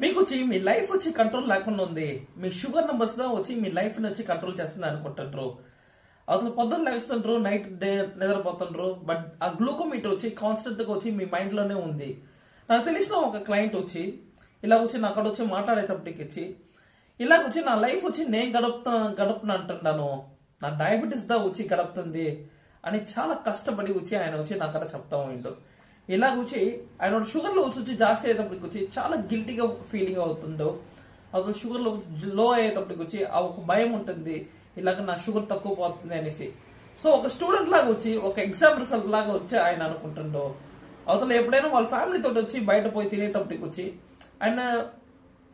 మీకు వచ్చి మీ లైఫ్ వచ్చి కంట్రోల్ లేకుండా ఉంది. మీ షుగర్ నంబర్స్ లో వచ్చి మీ లైఫ్ ని వచ్చి కంట్రోల్ చేస్తుంది అనుకుంటుండ్రు. అసలు పొద్దున్న లేస్తుండ్రు, నైట్ నిద్రపోతుండ్రు, బట్ ఆ గ్లూకోమీటర్ వచ్చి కాన్స్టెంట్ గా వచ్చి మీ మైండ్ లోనే ఉంది. నాకు తెలిసిన ఒక క్లయింట్ వచ్చి ఇలా వచ్చి నా అక్కడ వచ్చి మాట్లాడేటప్పటికి వచ్చి ఇలాగ వచ్చి నా లైఫ్ వచ్చి నేను గడుపుతున్నా అంటున్నాను, నా డయాబెటీస్ దా వచ్చి గడుపుతుంది అని చాలా కష్టపడి వచ్చి ఆయన వచ్చి నాకు అక్కడ చెప్తా ఉండు. ఇలాగ వచ్చి ఆయన షుగర్ లెవెల్స్ వచ్చి జాస్తి అయ్యేటప్పటికి వచ్చి చాలా గిల్టీగా ఫీలింగ్ అవుతుందో, అసలు షుగర్ లెవెల్స్ లో అయ్యేటప్పటికి వచ్చి ఆ ఒక భయం ఉంటుంది, ఇలాగ నా షుగర్ తక్కువ పోతుంది అనేసి. సో ఒక స్టూడెంట్ లాగా వచ్చి ఒక ఎగ్జామ్ రిజల్ట్ లాగా వచ్చి ఆయన అనుకుంటుండో, అవతల ఎప్పుడైనా వాళ్ళ ఫ్యామిలీ తోటి వచ్చి బయట పోయి తినేటప్పటికి వచ్చి ఆయన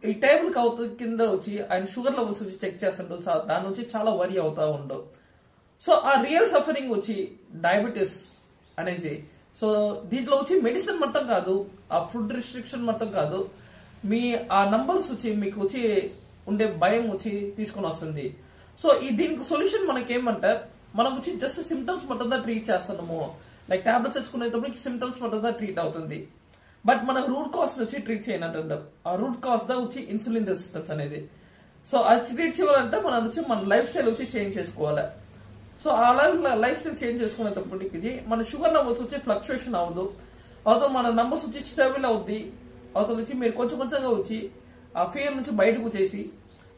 ఈ టేబుల్ కింద వచ్చి ఆయన షుగర్ లెవెల్స్ వచ్చి చెక్ చేస్తుండో, దాని నుంచి చాలా వరి అవుతా ఉండో. సో ఆ రియల్ సఫరింగ్ వచ్చి డయాబెటీస్ అనేసి. సో దీంట్లో వచ్చి మెడిసిన్ మొత్తం కాదు, ఆ ఫుడ్ రిస్ట్రిక్షన్ మొత్తం కాదు, మీ ఆ నంబర్స్ వచ్చి మీకు వచ్చి ఉండే భయం వచ్చి తీసుకొని వస్తుంది. సో దీనికి సొల్యూషన్ మనకేమంటే, మనం వచ్చి జస్ట్ సిమ్టమ్స్ మొత్తం ట్రీట్ చేస్తున్నాము. లైక్ టాబ్లెట్స్ తెచ్చుకునేటప్పటికి సిమ్టమ్స్ మొత్తం ట్రీట్ అవుతుంది, బట్ మన రూట్ కాజ్ వచ్చి ట్రీట్ చేయనంటారు. ఆ రూట్ కాజ్ దా వచ్చి ఇన్సులిన్ రెసిస్టెన్స్ అనేది. సో అది ట్రీట్ చేయాలంటే మనం వచ్చి మన లైఫ్ స్టైల్ వచ్చి చేంజ్ చేసుకోవాలి. సో ఆ లైఫ్ స్టైల్ చేంజ్ చేసుకునేటప్పటికి మన షుగర్ నంబర్స్ వచ్చి ఫ్లక్చుయేషన్ అవ్వదు, అవతల మన నంబర్స్ వచ్చి స్టేబుల్ అవుద్ది. అవతల వచ్చి మీరు కొంచెం కొంచెంగా వచ్చి ఆ ఫియర్ నుంచి బయటకు వచ్చేసి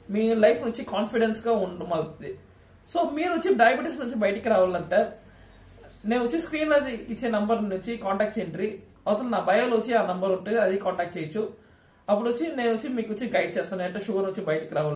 మీ లైఫ్ నుంచి కాన్ఫిడెన్స్ గా ఉండమవుతుంది. సో మీరు వచ్చి డయాబెటీస్ నుంచి బయటికి రావాలంటే నేను వచ్చి స్క్రీన్ అది ఇచ్చే నంబర్ నుంచి కాంటాక్ట్ చేయండి. అవతల నా బయోలో వచ్చి ఆ నంబర్ ఉంటుంది, అది కాంటాక్ట్ చేయొచ్చు. అప్పుడు వచ్చి నేను వచ్చి మీకు వచ్చి గైడ్ చేస్తాను, అంటే షుగర్ వచ్చి బయటికి రావాలి.